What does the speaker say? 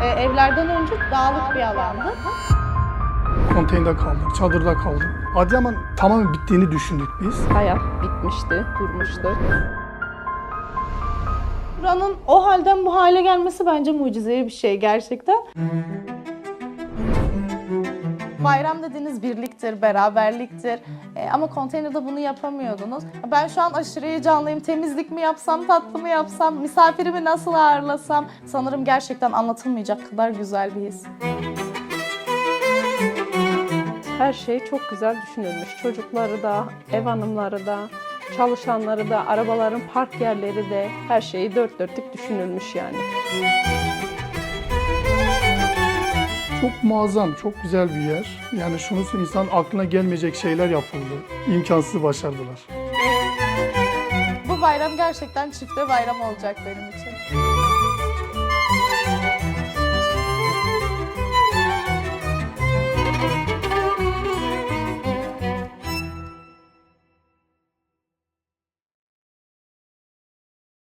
Evlerden önce dağlık bir alandı. Konteynerde kaldık, çadırda kaldık. Adıyaman tamamen bittiğini düşündük biz. Hayat bitmişti, durmuştu. Buranın o halden bu hale gelmesi bence mucizevi bir şey gerçekten. Bayram dediğiniz birliktir, beraberliktir. Ama konteynerde bunu yapamıyordunuz. Ben şu an aşırı heyecanlıyım. Temizlik mi yapsam, tatlı mı yapsam, misafirimi nasıl ağırlasam? Sanırım gerçekten anlatılmayacak kadar güzel bir his. Her şey çok güzel düşünülmüş. Çocukları da, ev hanımları da, çalışanları da, arabaların park yerleri de her şeyi dört dörtlük düşünülmüş yani. Çok muazzam, çok güzel bir yer. Yani şunu insan aklına gelmeyecek şeyler yapıldı. İmkansızı başardılar. Bu bayram gerçekten çifte bayram olacak benim için.